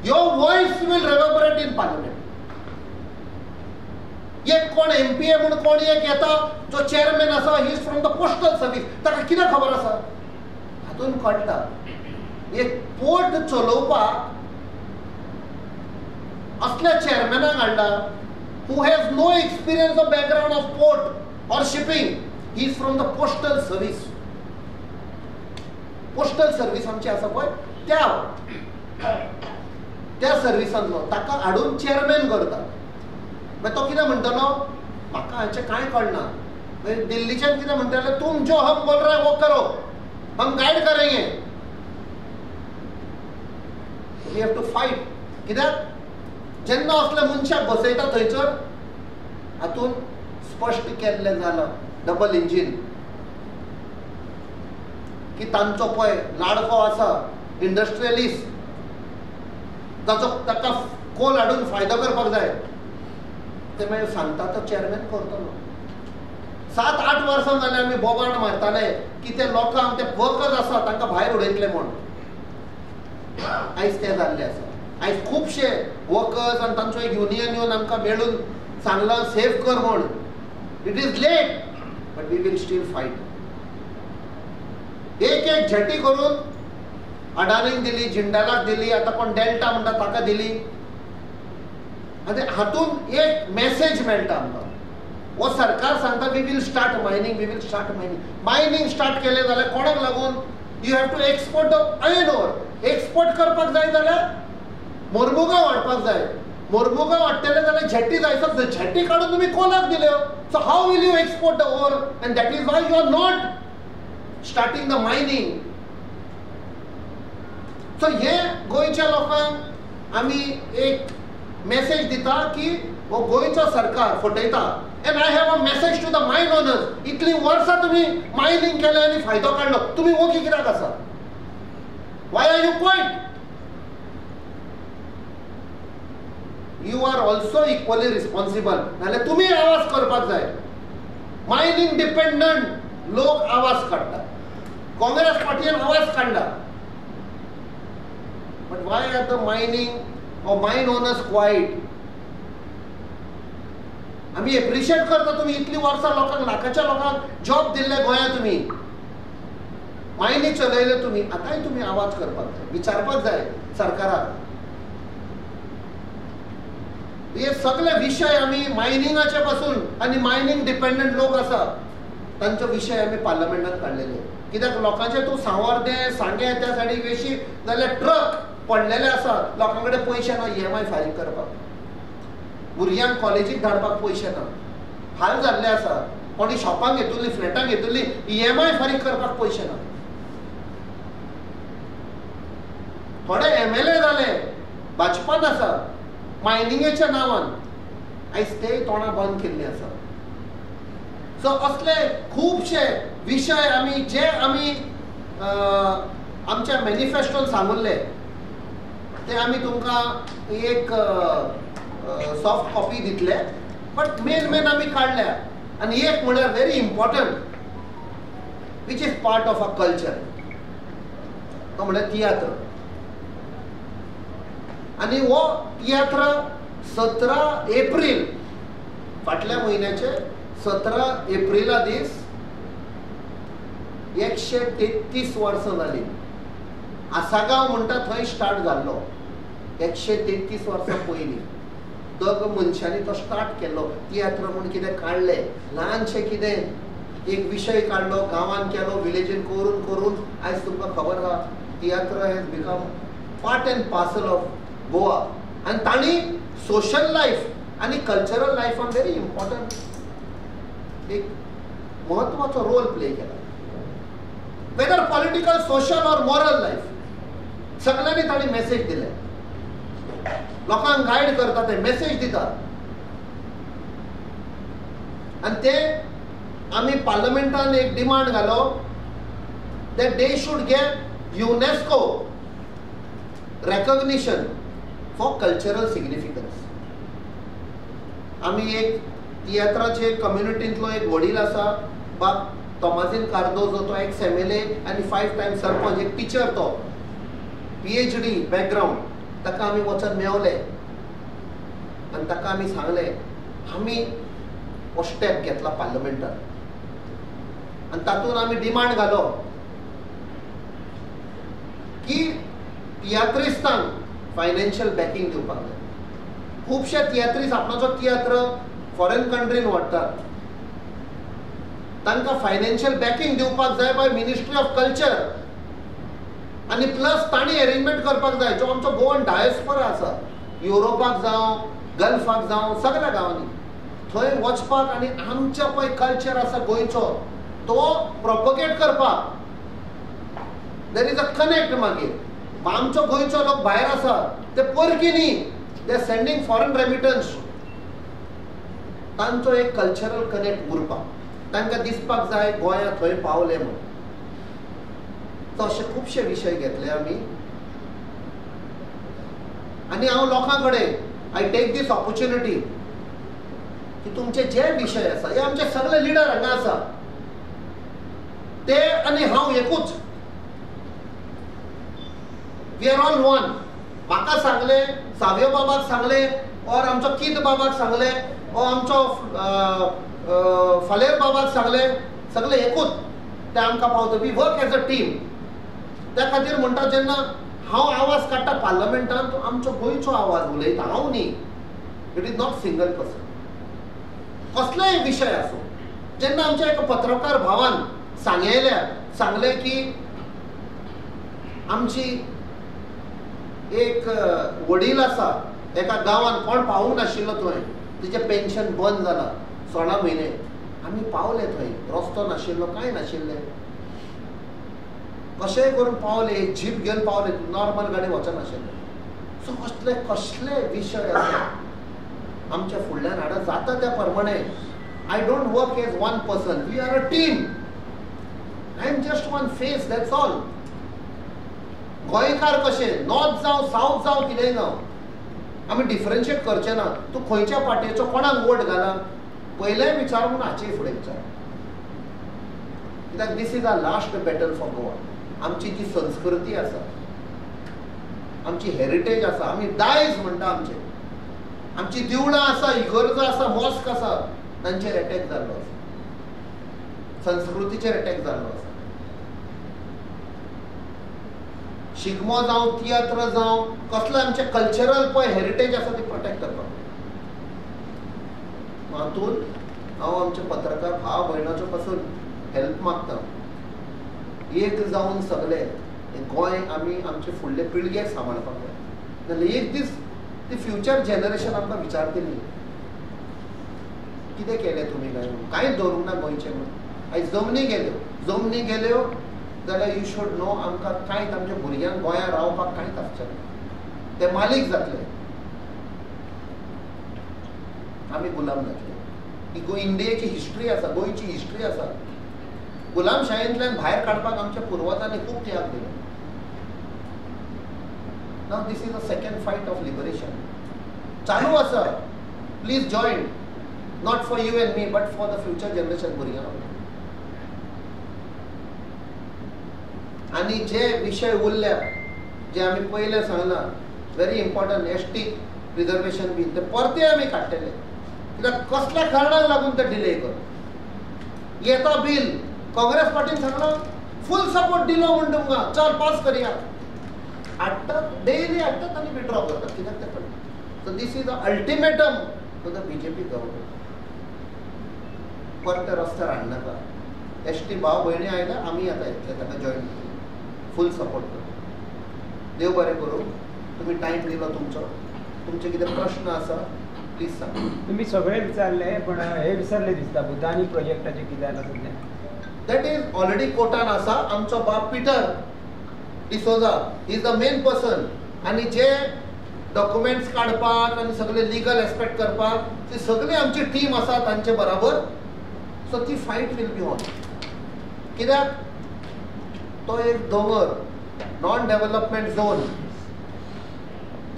Your voice will reverberate in parliament. एक कोण MPA म्हणून कोण एक येता जो चेअरमॅन असा, he is from the postal service, ताका कितें खबर आसा? हातून कळटा एक पोर्ट चलोवपाक असल्या चेअरमॅनाक हाडला who has no experience of background of port or shipping. He is from the postal service. Postal service आमची आसा पळय त्या सर्व्हिसांतलो ताका हाडून चेअरमॅन करता. मागीर तो कितें म्हणटलो, म्हाका हाचें कांय कळना. मागीर दिल्लीच्यान कितें म्हणटले, तुम जो हम बोल रहे वो करो, हम गाइड करेंगे. We have to fight. कित्याक जेन्ना असल्या मनशाक बसयता थंयसर हातून स्पश्ट केल्लें जालां डबल इंजीन की तांचो पळय लाडको आसा इंडस्ट्रियलिस्ट, ताका कोल हाडून फायदो करपाक जाय, ते मागीर सांगता तो चेअरमॅन करतलो. 7-8 वर्सां जालीं आमी बोबाण मारताले की ते लोकांक ते वर्कर्स आसा तांकां भायर उडयतले म्हूण. आयज तें जाल्लें आसा. आयज खुबशे वर्कर्स आनी तांचो एक युनियन येवन आमकां मेळून सांगलां सेव्ह कर म्हूण. It is late but we will still fight. एक झटी करून अडानीक दिली, जिंदालाक दिली, आतां कोण डेल्टा म्हणटा ताका दिली. आनी हातून एक मेसेज मेळटा आमकां. हो सरकार सांगता we will start mining, we will start mining. Mining start केलें जाल्यार कोणाक लागून? You have to export the iron ore. Export करपाक जाय जाल्यार मोरमुगांव वाडपाक जाय. मोरमुगांव वाडटले जाल्यार झेटी जाय. सो झेटी काडून तुमी कोलाक दिल्यो. So how will you export the ore? And that is why you are not starting the mining. सो हे गोंयच्या लोकांक आमी एक मेसेज दिता की हो गोंयचो सरकार फटयता. And I have a message to the mine owners. इतली वर्सां तुमी मायनिंग केलें आनी फायदो काडलो, तुमी वोगी कित्याक आसा? Why are you quiet? You are also equally responsible. नाल्यार तुमी आवाज करपाक जाय. मायनिंग डिपेंडंट लोक आवाज काडटा. काँग्रेस पार्टीन आवाज काडला. But why are the mining or mine owners quiet? आमी एप्रिशिएट करता तुमी इतली वर्सां लोकांक, लाखाच्या लोकांक जॉब दिल्ले गोंयांत तुमी. मायनी चलयले तुमी, आतांय तुमी आवाज करपाक जाय, विचारपाक जाय सरकाराक. हे सगळे विषय आमी मायनिंगाचे पासून आनी मायनिंग डिपेंडंट लोक आसा तांचे विषय आमी पार्लमेंटान काडलेले. कित्याक लोकांचे तूं सांवरदे सांगे त्या सायडीक वेशी जाल्यार ट्रक पडलेले आसा, लोकां कडेन पयशे ना EMI फारीक करपाक, भुरग्यांक कॉलेजीक धाडपाक पयशे ना, हाल जाल्ले आसा. कोणी शॉपांक घेतली, फ्लॅटांक घेतली, EMI फारीक करपाक पयशे ना. थोडे MLA जाले, भाजपान आसा, मायनिंगेच्या नांवान आयज ते तोंडां बंद केल्लीं आसा. सो असले खुबशे विशय आमी जे आमी आमच्या मॅनिफेस्टोन सांगुल्ले ते आमी तुमकां एक सॉफ्ट कॉपी दितले. बट मेन आमी काडल्या. आनी एक म्हळ्यार very important which is part of a culture, तो म्हळ्यार तियात्र. आणि हो तियात्र 17 एप्रिल फाटल्या म्हयन्याचे 17 एप्रिला दीस 133 वर्सां जाली. आसागांव म्हणटा थंय स्टार्ट जाल्लो 133 वर्सां पयलीं. दोग मनशांनी तो स्टार्ट केल्लो. तियात्र म्हूण कितें काडलें, ल्हानशें कितें एक विशय काडलो, गांवांत केलो, विलेजीन करून करून आयज तुमकां खबर आहा tiatr has become part and parcel of Goa. आनी तांणी सोशल लायफ आनी कल्चरल लायफान व्हेरी इम्पॉर्टंट एक म्हत्वाचो रोल प्ले केला. Whether political, social or moral life सगळ्यांनी तांणी मेसेज दिले. लोकांक गायड करता, ते मेसेज दिता. आनी ते आमी पार्लमेंटान एक डिमांड घालो that they should gate UNESCO recognition for cultural significance. आमी एक तियात्राचे कम्युनिटींतलो एक वडील आसा, बाब तोमाजीन कार्दोजो तो एक्स MLA आनी 5 टायम सरपंच, एक टिचर, तो PhD बॅकग्राऊंड, ताका आमी वचून मेवले आनी ताका आमी सांगलें आमी हो स्टेप घेतला पार्लमेंटान आनी तातूंत आमी डिमांड घालो की तियात्रिस्तांक फायनान्शियल बॅकींग दिवपाक जाय. खुबशे तियात्रीस आपणाचो तियात्र फॉरेन कंट्रीन व्हरतात, तांकां फायनान्शियल बॅकींग दिवपाक जाय बाय मिनिस्ट्री ऑफ कल्चर आनी प्लस तांणी अरेंजमेंट करपाक जाय. जो आमचो गोवन डायस्पोरा आसा, युरोपाक जावं गल्फाक जावं सगळ्या गांवांनी थंय वचपाक आनी आमचो पळय कल्चर आसा गोंयचो तो प्रोपगेट करपाक. There is a connect. मागीर आमचो गोंयचो लोक भायर आसा ते परकी न्ही, दे सेंडिंग फॉरेन रेमिटन्स. तांचो एक कल्चरल कनेक्ट उरपाक, तांकां दिसपाक जाय गोंया थंय पावले म्हणून. तो अशे खुबशे विशय घेतले आमी आनी हांव लोकां कडेन आय टेक दीस ऑपॉर्च्युनिटी की तुमचे जे विशय आसा, हे आमचे सगळे लिडर हांगा आसा ते आनी हांव एकूच, वी आर ऑल वन. म्हाका सांगले, सावयो बाबाक सांगले, और आमचो किद बाबाक सांगले, और आमचो फालेर बाबाक सांगले, सगळे एकूच ते आमकां पावता. We work as a team. त्या खातीर म्हणटा जेन्ना हांव आवाज काडटा पार्लमेंटान, तो आमचो गोंयचो आवाज उलयता, हांव न्ही. It is not single person. कसलेय विशय आसूं, जेन्ना आमच्या एका पत्रकार भावान सांगले की आमची एक वडील आसा एका गांवांत, कोण पावूंक नाशिल्लो थंय, तिचें पेन्शन बंद जालां 16 म्हयने. आमी पावले थंय, रस्तो नाशिल्लो, कांय नाशिल्लें, कशेंय करून पावले, एक जीप घेवन पावले, नॉर्मल गाडी वचनाशिल्ले. सो कसले विशय आसा आमच्या फुडल्यान हाडा जाता त्या प्रमाणे. I don't work as one person, we are a team. I am just one face, that's all. गोंयकार कशे, नॉर्थ जावं साऊथ जावं कितेंय जावं, आमी डिफरन्शिएट करचे ना. तूं खंयच्या पार्टीचो, कोणाक वोट घाला, पयलें विचार म्हूण हाचे फुडें विचार. कित्याक this is a last battle for Goa. आमची जी संस्कृती आसा, आमची हेरिटेज आसा, आमी दायज म्हणटा आमचे, आमची देवळां आसा, इगर्ज आसा, मॉस्क आसा, तांचेर अटॅक जाल्लो आसा, संस्कृतीचेर अटॅक जाल्लो आसा. शिगमो जावं, तियात्र जावं, कसलें आमचें कल्चरल पळय हेरिटेज आसा ती प्रोटेक्ट करपाक. हातूंत हांव आमचे पत्रकार भाव भयणांचो पासून हेल्प मागता. एक जावन सगळे गोंय आमी आमचे फुडले पिळगेक सांबाळपाक जाय. नाल्यार एक दीस ती फ्युचर जनरेशन आमकां विचारतली कितें केलें तुमी काय म्हणून. कांयच दवरूंक ना गोंयचें म्हणून. आयज जमनी गेल्यो जाल्यार यू शूड नो आमकां कांयच आमच्या भुरग्यांक गोंयांत रावपाक कांयच आसचें ना. ते मालीक जातले, आमी गुलाम जातले. ही इंडियेची हिस्ट्री आसा, गोंयची हिस्ट्री आसा. गुलामशायेंतल्यान भायर काडपाक आमच्या पुर्वजांनी खूब त्याग दिलो. Now this is a second fight of liberation. चालू आसा. Please join, not for you and me but for the future generation भुरग्यांक. आनी जे विशय उरल्या, जे आमी पयले सांगला, very important, ST reservation bill, ते परते आमी काडटले. कित्याक कसल्या कारणाक लागून ते डिले कर. येता बील, काँग्रेस पार्टीन सांगला फुल सपोर्ट दिलो म्हण तुमकां, चल पास करया. हाडटात, डेली हाडटात आनी विड्रॉ करतात. कित्याक ते कळटा. So this is a ultimatum to the BJP government. परते रस्त्यार हाडनाका. ST भाव भयणी आयल्या, आमी आतां येतले, ताका जॉयन फुल सपोर्ट करता. देव बरें करूं. तुमी टायम दिलो तुमचो. तुमचे कितें प्रश्न आसा प्लीज सांग. तुम्ही सगळे विचारले, पण हे विसरले दिसता, बुधानी प्रोजेक्टाचे कितें आसा सध्या. दॅट इज ऑलरेडी कोर्टान आसा. आमचो बाप पिटर D'Souza is the main person. आनी जे डॉक्युमेंट्स काडपाक आनी सगळे लिगल एस्पेक्ट करपाक ती सगळी आमची टीम आसा तांचे बराबर. सो ती फायट वील बी ऑन. कित्याक तो एक दोंगर, नॉन डेव्हलपमेंट झोन,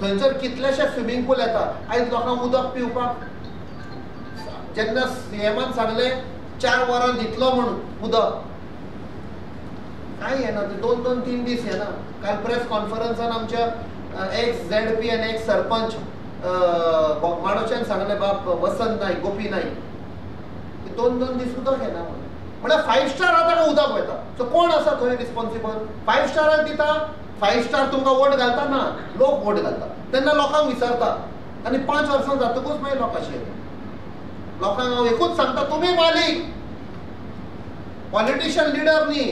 थंयसर कितलेशे स्विमींग पूल येता. आयज लोकांक उदक पिवपाक, जेन्ना CMान सांगलें 4 वरां दितलो म्हणून उदक काय येना, ते 2-3 दीस येना. काल प्रेस कॉन्फरन्सान आमच्या एक्स ZP आनी एक्स सरपंच बोगमाळोच्यान सांगले बाब वसंत नाईक, गोपी नाईक 2 दीस उदक येना म्हणून. म्हळ्यार 5 स्टार ताका उदक वयता. सो कोण आसा थंय रिस्पॉन्सिबल? 5 स्टाराक दिता, 5 स्टार तुमकां वोट घालता ना, लोक वोट घालता. तेन्ना लोकांक विचारता आनी 5 वर्सां जातकूच मागीर लोकांची येता. लोकांक हांव एकूच सांगता, तुमी मालीक, पॉलिटिशियन लिडर न्ही,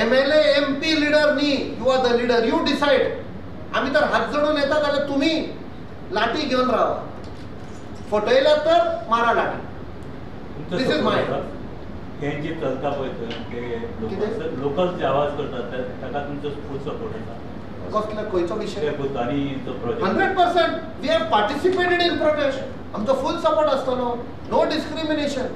MLA MP लिडर न्ही, you are the leader, you decide. आमी तर हात जोडून येता जाल्यार तुमी लाठी घेवन रावा, फटयल्यात तर मारा लाठी. दिस इज माय. हे जे चलता पळय ते लोकल जे आवाज करतात ताका तुमचो फूल सपोर्ट आसा. कसले खंयचो विशय? भुतानीचो project 100% we have participated in protest. आमचो फूल सपोर्ट आसतलो. No discrimination.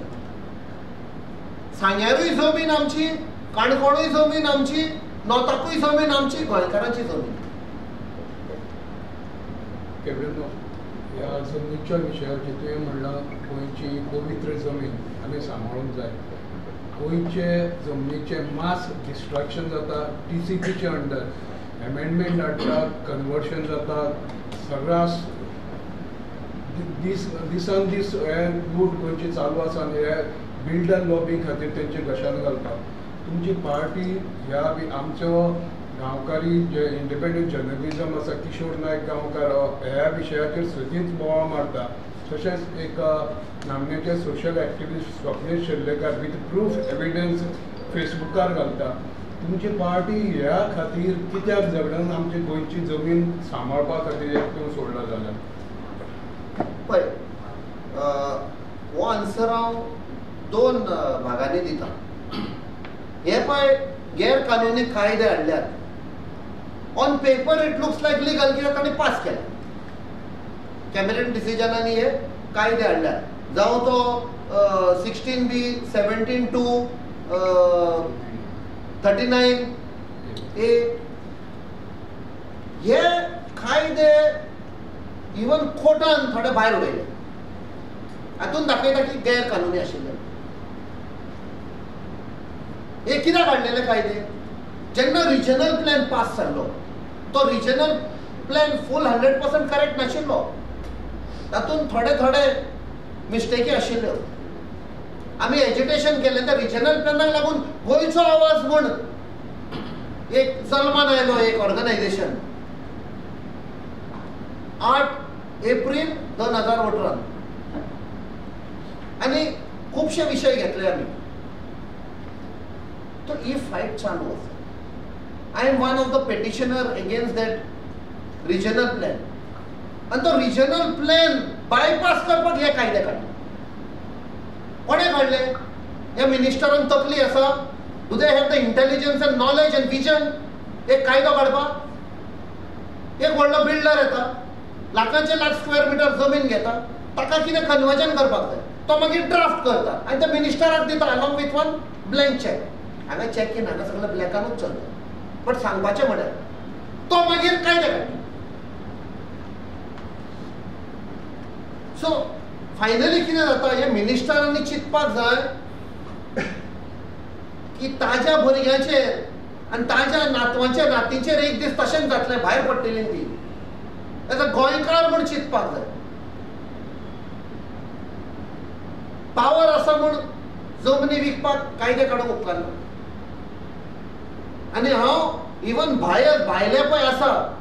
सांग्यारूय जमीन आमची, काणकोणूय जमीन आमची, नॉर्थाकूय जमीन आमची, गोंयकारांची जमीन. ह्या जमनीच्या विशयाचेर तुवें म्हणलां गोंयची पवित्र जमीन आमी सांबाळूंक जाय. गोंयचे जमनीचे मास डिस्ट्रक्शन जाता TCPचे अंडर. एमेंडमेंट हाडटात, कन्वर्शन जातात, सर्रास दिसान दीस हे लूट गोंयची चालू आसा आनी हे बिल्डर लॉबी खातीर तेंचे घशान घालतात. तुमची पार्टी ह्या आमचो गांवकारी जे इंडिपेंडंट जर्नलिझम आसा, किशोर नायक गांवकार ह्या विशयाचेर सदींच बोवाळ मारता. तशेंच एक नामनेचे social activist Swapnesh Shellekar with proof evidence फेसबुकार घालता. तुमची पार्टी ह्या खातीर कित्याक झगडून आमची गोंयची जमीन सांबाळपा खातीर एकटून सोडला जाल्यार? पळय, हो आन्सर हांव 2 भागांनी दिता. हे पळय गैरकानूनी कायदे हाडल्यात. On paper it looks like legal कित्याक तांणी पास केला. कॅबिनेट डिसिजनांनी हे कायदे हाडल्यात. जावं तो 16B, 17(2), 39A. हे कायदे इवन कोर्टान थोडे भायर उडयले. हातून दाखयता की गैरकानूनी आशिल्ले. हे कित्याक हाडलेले कायदे? जेन्ना रिजनल प्लॅन पास जाल्लो, तो रिजनल प्लॅन फूल 100% करेक्ट नाशिल्लो. तातूंत थोडे मिस्टेकी आशिल्ल्यो. आमी एज्युटेशन केलें त्या रिजनल प्लॅनाक लागून गोंयचो आवाज म्हूण एक जल्मान आयलो, एक ऑर्गनायझेशन 8 एप्रील 2018 आनी खुबशे विशय घेतले आमी. तो ही फायट चालू आसा. I am one of the petitioner against that regional plan. आनी तो रिजनल प्लॅन बायपास करपाक हे कायदे काडले. कोणे काडले? ह्या मिनिस्टरान तकली आसा? Do they have the intelligence and knowledge and vision एक कायदो काडपाक? एक व्हडलो बिल्डर येता, लाखांचे लाख स्क्वेअर मिटर जमीन घेता, ताका कितें कन्वर्जन करपाक जाय, तो मागीर ड्राफ्ट करता आनी त्या मिनिस्टराक दिता along with one blank cheque. हांगा चॅक इन, हांगा सगळें ब्लॅकानूच चलता. बट सांगपाचें म्हळ्यार तो मागीर कायदे काडटा. सो फायनली कितें जाता, हे मिनिस्टरांनी चिंतपाक जाय की ताज्या भुरग्याचेर आनी ताज्या नातवांच्या नातींचेर एक दीस तशेंच जातलें, भायर पडटलीं ती. एज अ गोंयकार म्हूण चिंतपाक जाय. पावर आसा म्हूण जमनी विकपाक कायदे काडूंक उपकारना. आनी हांव इवन भायले पळय आसा,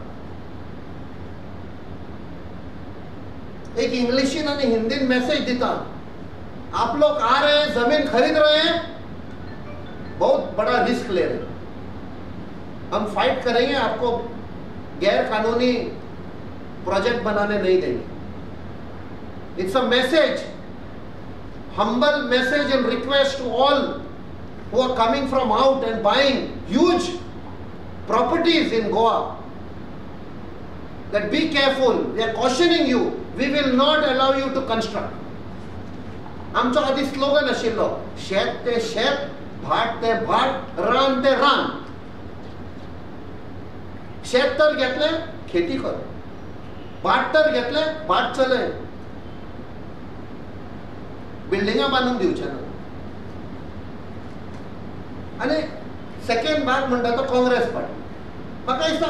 एक इंग्लिशीन आनी हिंदीन मेसेज दिता, आप लोग आ रहे हैं, जमीन खरीद रहे हैं, बहुत बड़ा रिस्क ले रहे हैं, हम फाइट करेंगे, आपको गैर कानूनी प्रोजेक्ट बनाने नहीं देंगे. It's a message, humble message and request to all who are coming from out and buying huge properties in Goa that be careful, we are cautioning you, we will not allow you to construct. आमचो आदी स्लोगन आशिल्लो, शेत ते शेत, भाट ते भाट, रान ते रान. शेत तर घेतले, खेती कर. भाट तर घेतले, भाट चलय. बिल्डिंगा बांदून दिवचे ना. आनी सेकंड भाग म्हणटा तो काँग्रेस पार्टी. म्हाका दिसता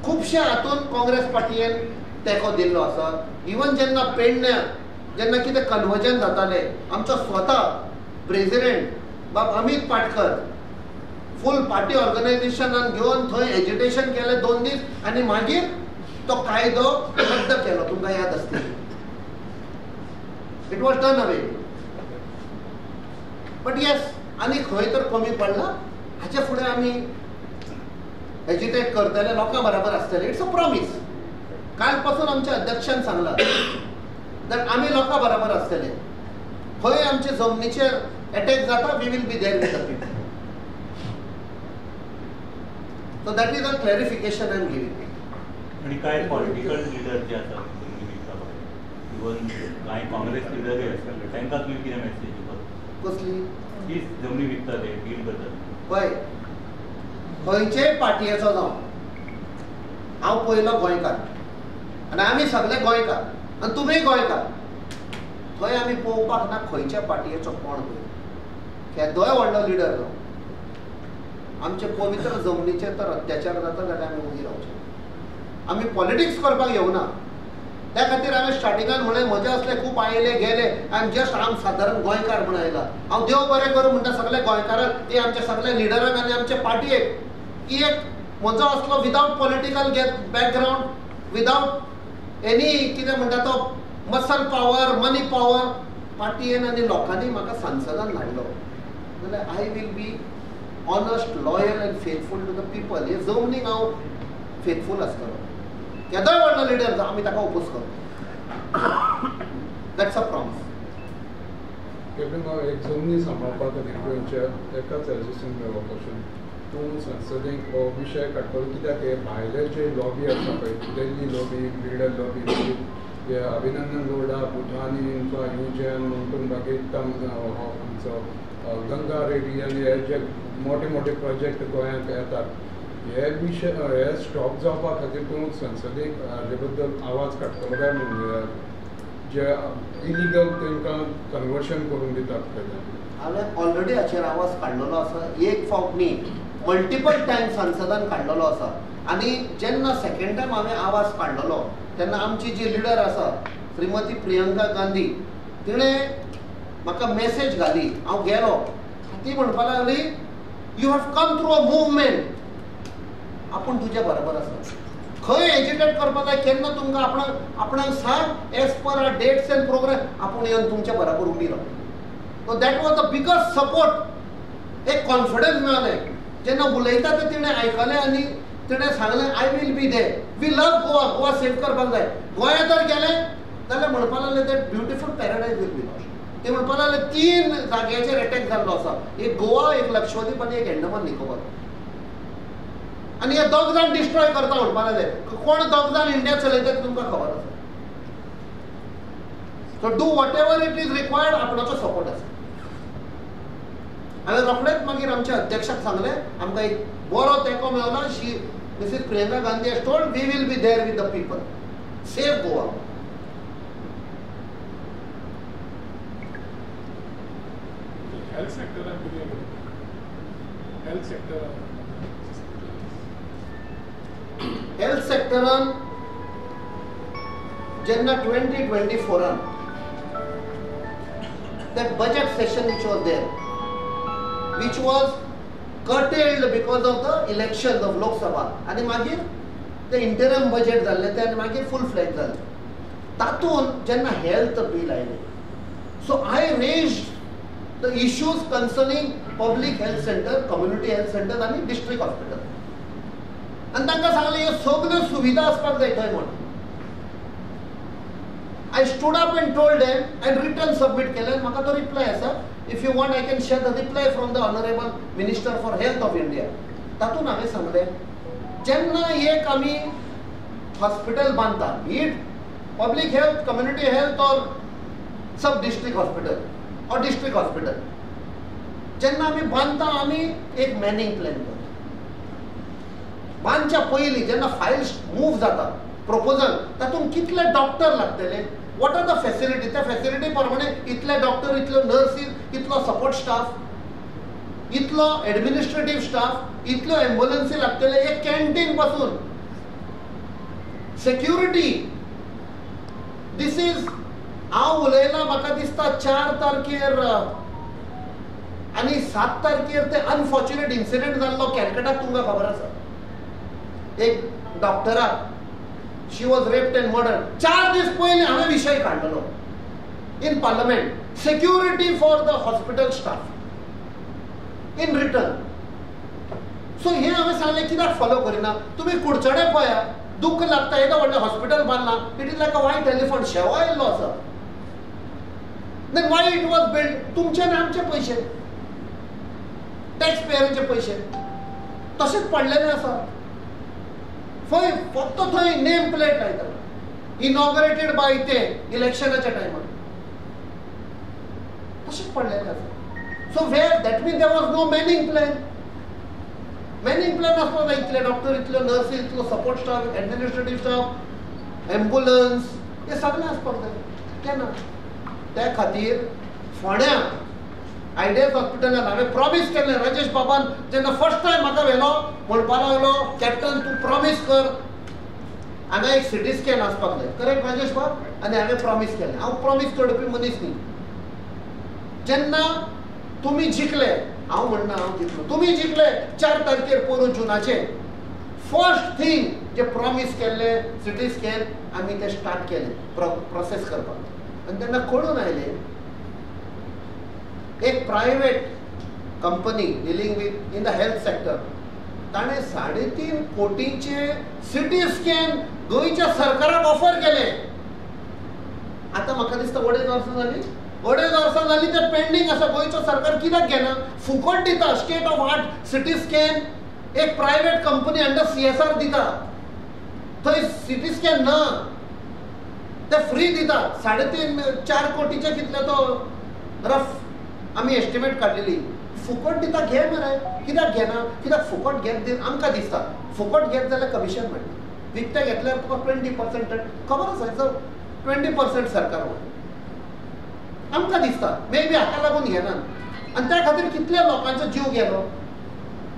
खुबशे हातून काँग्रेस पार्टीन तेंको दिल्लो आसा. इवन जेन्ना पेडण्यां जेन्ना कितें कन्वर्जन जातालें, आमचो स्वता प्रेसिडेंट बाब अमित पाटकर फूल पार्टी ऑर्गनायझेशनान घेवन थंय एजिटेशन केलें 2 दीस आनी मागीर तो कायदो रद्द केलो. तुमकां याद आसतली. It was done away. But yes, आनी खंय तर कमी पडला. हाचे फुडें आमी एजिटेट करतले, लोकां बरोबर आसतले. It's a promise. काल पासून आमच्या अध्यक्षान सांगला दॅट आमी लोकां बरोबर आसतले. खंय आमचे जमनीचेर अटॅक जाता, we will be there with the people. So that is a clarification I am giving. आणि काय पॉलिटिकल लिडर जे आसात इवन कांय काँग्रेस लिडरूय आसतले, तांकां तुवें कितें मॅसेज दिवपाक? कसली? ही जमनी विकता ते डील करतात पळय, खंयचेय पार्टयेचो जावं, हांव पयलो गोंयकार आनी आमी सगळे गोंयकार आनी तुमीय गोंयकार. थंय आमी पळोवपाक ना खंयच्या पार्टयेचो कोण पळय. केदोय व्हडलो लिडर जावं, आमचे पवित्र जमनीचेर तर अत्याचार जाता जाल्यार आमी उगी रावचे. आमी पॉलिटिक्स करपाक येवना. त्या खातीर हांवें स्टार्टिंगान म्हळें म्हजे असले खूब आयले गेले. आय एम जस्ट आम सादारण गोंयकार म्हणून आयला. हांव देव बरें करूं म्हणटा सगळे गोंयकाराक, ते आमचे सगळे लिडराक आनी आमचे पार्टयेक की एक म्हजो असलो without political background, without any कितें म्हणटा तो मसल पावर, मनी पावर, पार्टयेन आनी लोकांनी म्हाका सांसदान धाडलो जाल्यार I will be honest, loyal and faithful to the people. हे जमनीक हांव फेथफूल आसतलो. केदोय व्हडलो लिडर जावं, आमी ताका ओपोज करता. That's a promise. केपेन हांव एक जमनी सांबाळपा खातीर गोंयच्या एकाच एजेसीन मेळ्ळो क्वेश्चन. तूं संसदेक हो विशय काडटलो कित्याक हे भायले जे लॉबी आसा पळय, दिल्ली लॉबी, बिल्डर लॉबी, हे अभिनंदन लोढा, बुधानी, युजन, म्हणटून बाकी आमचो गंगा रेड्डी आनी हे जे मोठे मोठे प्रोजेक्ट गोंयांत येतात, हे विशय हे स्टॉप जावपा खातीर तूं संसदेक हाजे बद्दल आवाज काडटलो काय? म्हणजे जे इलिगल तांकां कन्वर्शन करून दितात पळय. हांवें ऑलरेडी हाचेर आवाज काडलेलो आसा. एक फावट न्ही, मल्टिपल टायम संसदान काडलेलो आसा. आनी जेन्ना सेकंड टायम हांवें आवाज काडलेलो तेन्ना आमची जी लिडर आसा श्रीमती प्रियंका गांधी, तिणें म्हाका मॅसेज घाली. हांव गेलो, ती म्हणपाक लागली you have come through a movement. आपूण तुज्या बरोबर आसा. खंय एज्युकेट करपाक जाय, केन्ना तुमकां आपणाक सांग as per our dates and program, आपूण येवन तुमच्या बरोबर उबी राव. So that was the biggest support. एक कॉन्फिडन्स मेळ्ळें. जेन्ना उलयता तें तिणें आयकलें आनी तिणें सांगलें I will be there. We love Goa. Goa save करपाक जाय. गोंया जर गेलें जाल्यार म्हणपाक लागलें that beautiful paradise will be lost. ते म्हणपाक लागले 3 जाग्याचेर अटॅक जाल्लो आसा. एक गोवा, एक लक्षद्वीप आनी एक अंडमान निकोबार. आनी हे 2 जाण डिस्ट्रॉय करता म्हणपाक लागले. कोण 2 जाण इंडिया चलयता तुमकां खबर आसा. So do whatever it is required. आपणाचो सपोर्ट आसा. हांवें रोखडेंच मागीर आमच्या अध्यक्षाक सांगलें, आमकां एक बरो तेंको मेळना. She Mrs Priyanka Gandhi has told we will be there with the people. Save Goa. Health सेक्टरान जेन्ना 2024 that budget session which was there, which was curtailed because of the elections of Lok Sabha, आणि मागीर ते इंटरम बजेट जाल्ले ते आनी मागीर फुल फ्लॅज जाले. तातूंत जेन्ना हेल्थ बील आयलें, so I raised the issues concerning public health centre, community health centre आनी डिस्ट्रिक्ट हॉस्पिटल. आनी तांकां सांगलें ह्यो सगल्यो सुविधा आसपाक जाय थंय म्हण. I stood up and told them and written submit केलें. म्हाका तो रिप्लाय आसा. If you want I can share the reply from the Honorable Minister for Health of India. तातूंत हांवें सांगलें जेन्ना एक आमी हॉस्पिटल बांदता, it public health, community health और सब डिस्ट्रिक्ट हॉस्पिटल और डिस्ट्रिक्ट हॉस्पिटल, जेन्ना आमी बांदता आमी एक मॅनिंग प्लॅन करता. बांदच्या पयलीं जेन्ना फायल मूव जाता प्रपोजल, तातूंत कितले डॉक्टर लागतले, वॉट आर द फॅसिलिटी, त्या फॅसिलिटी प्रमाणे इतले डॉक्टर, इतल्यो नर्सीस, इतलो सपोर्ट स्टाफ. इतलो एडमिनिस्ट्रेटिव्ह स्टाफ, इतल्यो एम्ब्युलन्सी लागतले, एक कॅन्टीन पासून सेक्युरिटी. दिस इज हांव उलयलां म्हाका दिसता 4 तारखेर आनी 7 तारखेर ते अनफॉर्च्युनेट इन्सिडेंट जाल्लो कॅलकटाक तुमकां खबर आसा. एक डॉक्टराक she was raped and murdered. 4 दीस पयलीं हांवें विशय काडलेलो in parliament. Security for the hospital staff in return. So हे हांवें सांगलें कित्याक फॉलो करिना. तुमी कुडचडे पळया, दुख्ख लागता, येदो व्हडलें हॉस्पिटल बांदलां. It is like a white elephant. शेवा येयल्लो आसा. Then why it was build? तुमचे आनी आमचे पयशे, टॅक्स पेयरांचे पयशे तशेंच पडलेले आसा. फक्त थंय नेम प्लेट लायता, इनॉग्रेटेड बाय ते इलेक्शनाच्या टायमार, तशेंच पडलेले आसा. So where that mean there was no manning plan. Manning plan आसपाक जाय. इतले डॉक्टर, इतल्यो नर्सी, इतलो support staff, administrative staff, ambulance, हे सगळें आसपाक जाय. केन्ना? त्या खातीर फोंड्या आयडियस हॉस्पिटलान हांवें प्रॉमिस केल्लें. राजेश बाबान जेन्ना फर्स्ट टायम म्हाका व्हेलो म्हणपा लागलो, कॅप्टन तूं प्रॉमिस कर, हांगा एक सिटी स्कॅन आसपाक जाय. करेक्ट राजेश बाब? आनी हांवें प्रॉमिस केलें. हांव प्रॉमिस करपी मनीस न्ही. जेन्ना तुमी जिखले, हांव म्हणना हांव जिखलो, तुमी जिखले 4 तारखेर पोरू जुनाचे, फर्स्ट थिंग जे प्रॉमिस केल्ले सिटी स्कॅन आमी ते स्टार्ट केले प्रोसेस करपाक. आनी तेन्ना कळून आयलें एक private company dealing with in the health sector, ताणें 3.5 कोटीचे सिटी स्कॅन गोंयच्या सरकाराक ऑफर केले. आतां म्हाका दिसता अडेज वर्सां जाली ते पेंडींग आसा. गोंयचो सरकार कित्याक घेना? फुकट दिता. State of art CT scan एक प्रायवेट कंपनी अंडर CSR दिता. थंय सिटी स्कॅन ना, ते फ्री दिता. 3.5-4 कोटीचे कितले तो रफ आमी एस्टिमेट काडलेली. फुकट दिता, घे मरे. कित्याक घेना? कित्याक फुकट घेत आमकां दिसता फुकट घेत जाल्यार कमिशन मेळटा. विकते घेतल्यार तुका 20% खबर आसा, 20% सरकार आमकां दिसता. मे बी हाका लागून घेना. आनी त्या खातीर कितल्या लोकांचो जीव गेलो.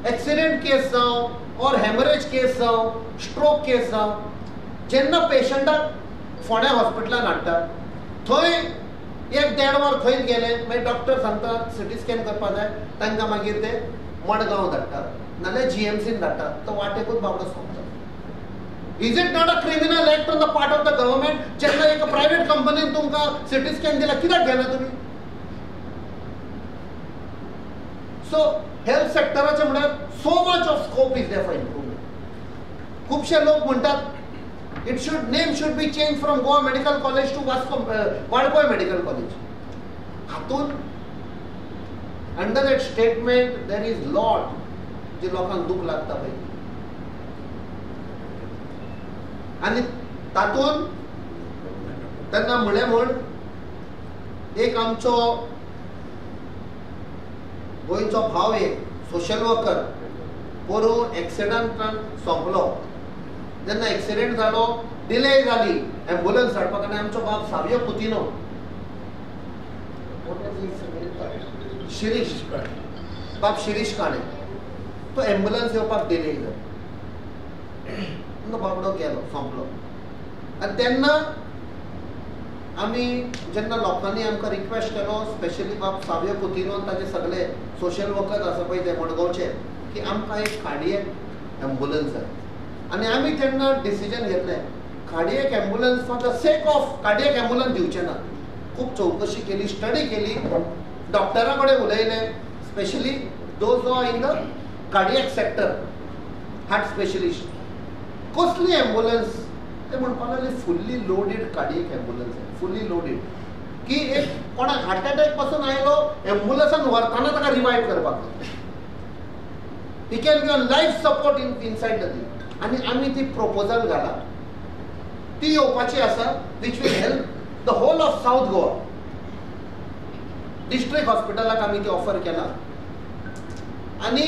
एक्सिडेंट केस जावं ऑर हेमरेज केस जावं, स्ट्रोक केस जावं, जेन्ना पेशंटाक फोंड्या हॉस्पिटलान हाडटात, थंय 1-1.5 वर थंयच गेले, मागीर डॉक्टर सांगता सिटी स्कॅन करपाक जाय, तांकां मागीर ते मडगांव धाडटात, नाल्यार GMCन धाडटात. तो वाटेकूच बाबडो सोंपता. Is it not a criminal act on the part of the government? जेन्ना एक प्रायवेट कंपनीन तुमकां सिटी स्कॅन दिला, कित्याक घेना तुमी? सो हेल्थ सेक्टराचे म्हणल्यार so much of scope is there for improvement. खुबशे लोक म्हणटात name should be changed from Goa Medical College to Vadkoi Medical College. हातून under that statement there is lot जे लोकांक दुख लागता पळय, आनी तातून तेन्ना म्हण एक आमचो गोंयचो भाव, एक सोशल वर्कर पोरू एक्सिडंटान सोंपलो. जेन्ना एक्सिडेंट जालो, डिले जाली एम्ब्युलन्स धाडपाक, आनी आमचो बाब सावियो कुतिनो, शिरीश काणे, तो एम्ब्युलन्स येवपाक डिले जालो. तो बाबडो गेलो, सोंपलो. आनी तेन्ना आमी जेन्ना लोकांनी आमकां रिक्वेस्ट केलो, स्पेशली बाब सावियो कुतिनो ताचे सगळे सोशल वर्कर आसा पळय ते मडगांवचे, की आमकां एक कार्डियक एम्ब्युलन्स जाय. आनी आमी तेन्ना डिसिजन घेतलें, cardiac ambulance for the sake of cardiac ambulance दिवचे ना. खूब चौकशी केली, स्टडी केली, डॉक्टरां कडेन उलयलें, specially those are in the cardiac sector, heart specialist. कसली एम्ब्युलन्स? ते म्हणपाक लागले fully loaded cardiac ambulance, fully loaded, की एक कोणाक हार्ट अटॅक पासून आयलो, एम्ब्युलन्सान व्हरताना ताका रिवायव करपाक जाय. He can give life support inside the thing. आनी आमी ती प्रपोजल घाला, ती येवपाची आसा, which will help the whole of south Goa. District हॉस्पिटलाक आमी ती ऑफर केला. आनी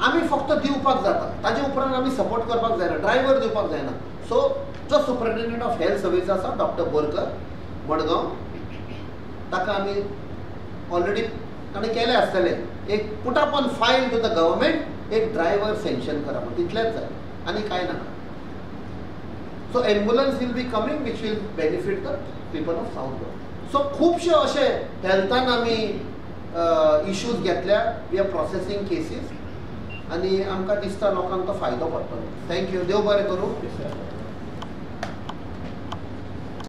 आमी फक्त दिवपाक जाता, ताजे उपरांत आमी सपोर्ट करपाक जायना, ड्रायव्हर दिवपाक जायना. सो जो सुपरिटेंडंट ऑफ हेल्थ सर्वीस आसा डॉक्टर बोरकर मडगांव, ताका आमी ऑलरेडी ताणें केलें आसतलें एक put up on file to the government एक ड्रायव्हर सँक्शन करा म्हणून तितलेंच जाय आनी कांय नाका. So ambulance will be coming which will benefit the people of south Goa. So खुबशे अशे हेल्थान आमी इश्यूज घेतल्या. वी आर प्रोसेसींग केसीस आनी आमकां दिसता लोकांक तो फायदो पडटलो. थँक्यू. देव बरें करूं.